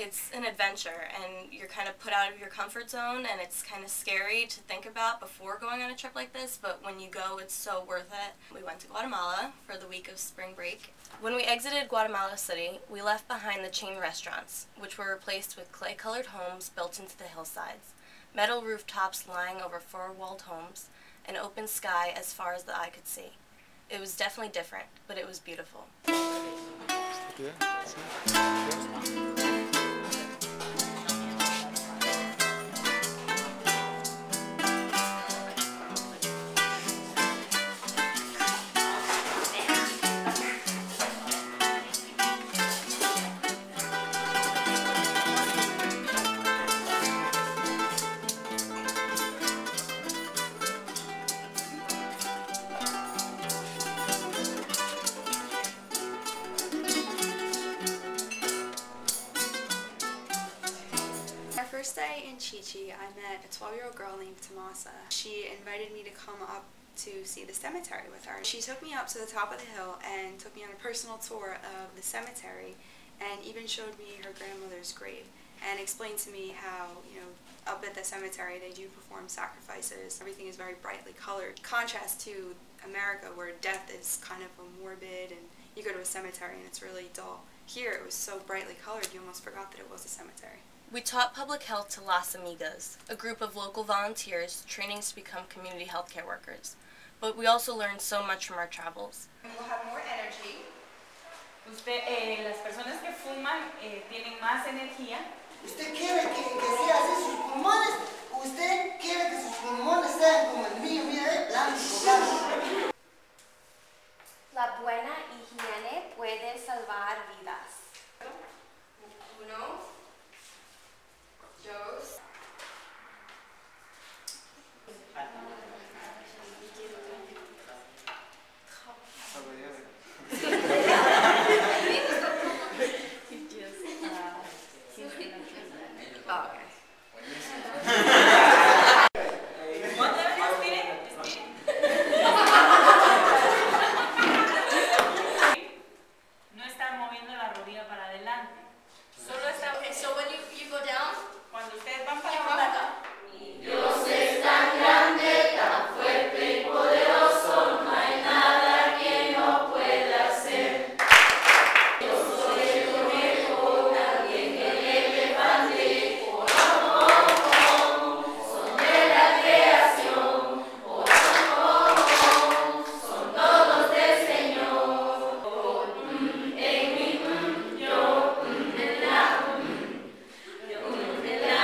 It's an adventure, and you're kind of put out of your comfort zone, and it's kind of scary to think about before going on a trip like this, but when you go, it's so worth it. We went to Guatemala for the week of spring break. When we exited Guatemala City, we left behind the chain restaurants, which were replaced with clay-colored homes built into the hillsides, metal rooftops lying over four-walled homes, and open sky as far as the eye could see. It was definitely different, but it was beautiful. First day in MCHES, I met a 12-year-old girl named Tomasa. She invited me to come up to see the cemetery with her. She took me up to the top of the hill and took me on a personal tour of the cemetery and even showed me her grandmother's grave and explained to me how, up at the cemetery they do perform sacrifices. Everything is very brightly colored. Contrast to America, where death is kind of a morbid and you go to a cemetery and it's really dull. Here it was so brightly colored you almost forgot that it was a cemetery. We taught public health to Las Amigas, a group of local volunteers training to become community healthcare workers. But we also learned so much from our travels. We'll have more energy. Las personas que fuman tienen más energía. ¿Usted quiere que sea así sus pulmones? ¿Usted quiere que sus pulmones sean como el mío? Mira, blanco, blanco. La buena higiene puede salvar vidas. Uno. Dos. No estar moviendo la rodilla para adelante. Solo está. Okay, so when you go down, Cuando ustedes van para you go abajo. back up. Dios es tan grande, tan fuerte y poderoso, no hay nada que no pueda hacer. Yo soy el conejo, alguien que le levante. Oh, oh, oh, son de la creación. Oh, oh, oh, son todos del Señor. Oh, en mi, yo, en la, yo, en la.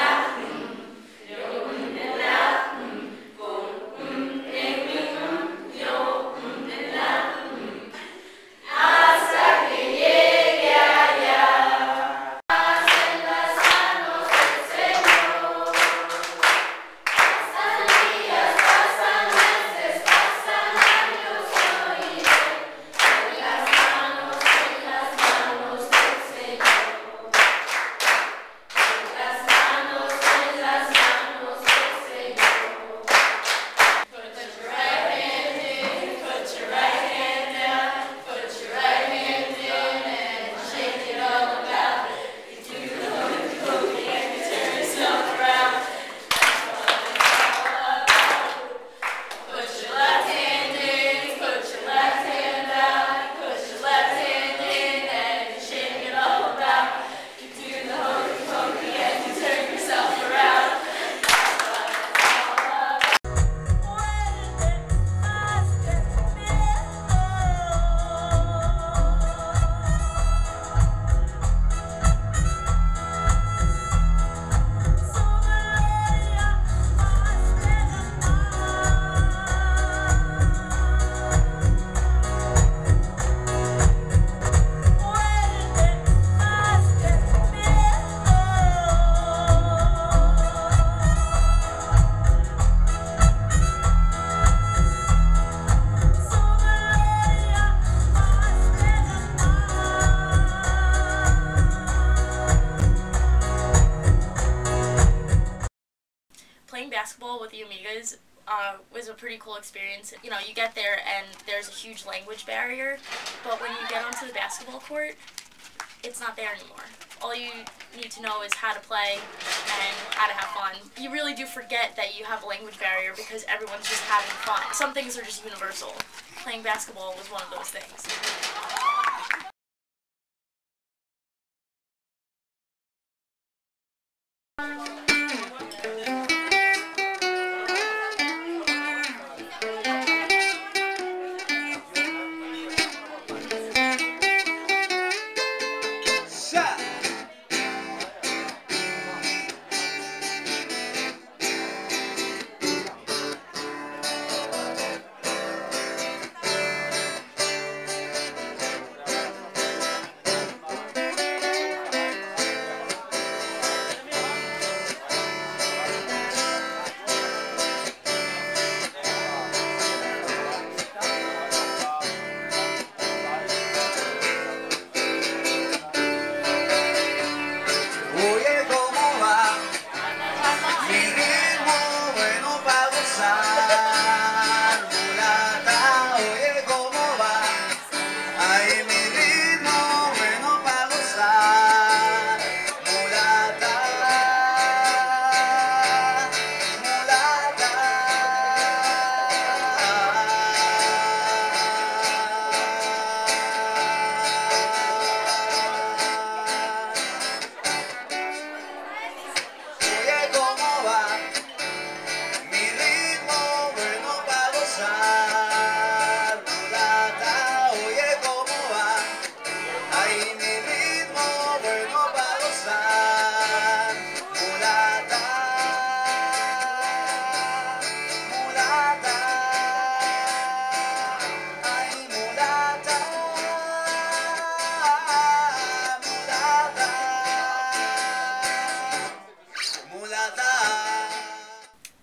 Playing basketball with the Amigas was a pretty cool experience. You get there and there's a huge language barrier, but when you get onto the basketball court, it's not there anymore. All you need to know is how to play and how to have fun. You really do forget that you have a language barrier because everyone's just having fun. Some things are just universal. Playing basketball was one of those things.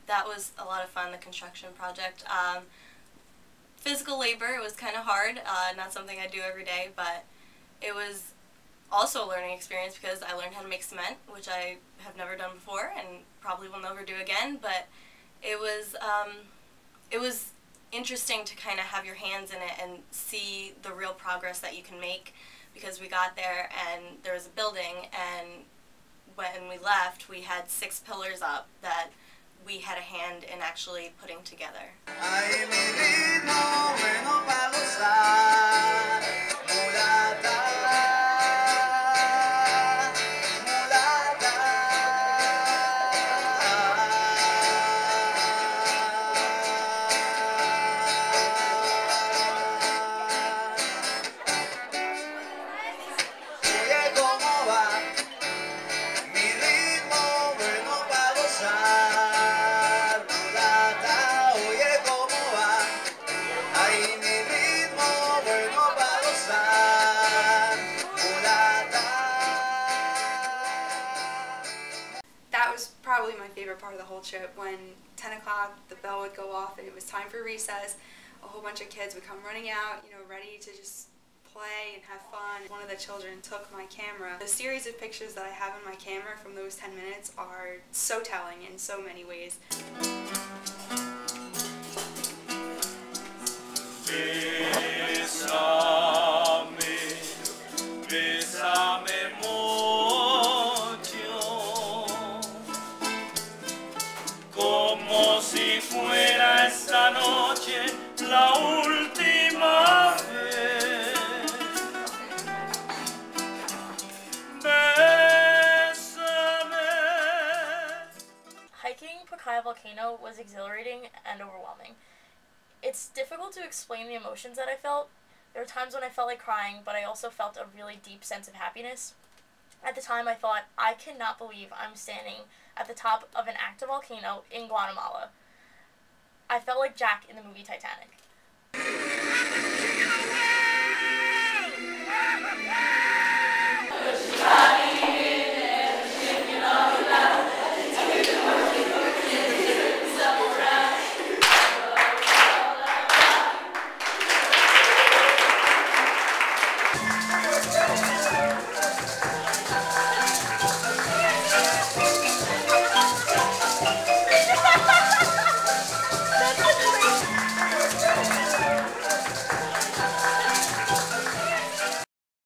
That was a lot of fun, the construction project. Physical labor, it was kind of hard, not something I do every day, but it was also a learning experience because I learned how to make cement, which I have never done before and probably will never do again, but it was interesting to kind of have your hands in it and see the real progress that you can make, because we got there and there was a building, and when we left we had 6 pillars up that we had a hand in actually putting together. Probably my favorite part of the whole trip, when 10 o'clock the bell would go off and it was time for recess. A whole bunch of kids would come running out, ready to just play and have fun. One of the children took my camera. The series of pictures that I have in my camera from those 10 minutes are so telling in so many ways. Fuera esta noche la última vez. Bésame. Hiking Pacaya Volcano was exhilarating and overwhelming. It's difficult to explain the emotions that I felt. There were times when I felt like crying, but I also felt a really deep sense of happiness. At the time I thought, I cannot believe I'm standing at the top of an active volcano in Guatemala. I felt like Jack in the movie Titanic.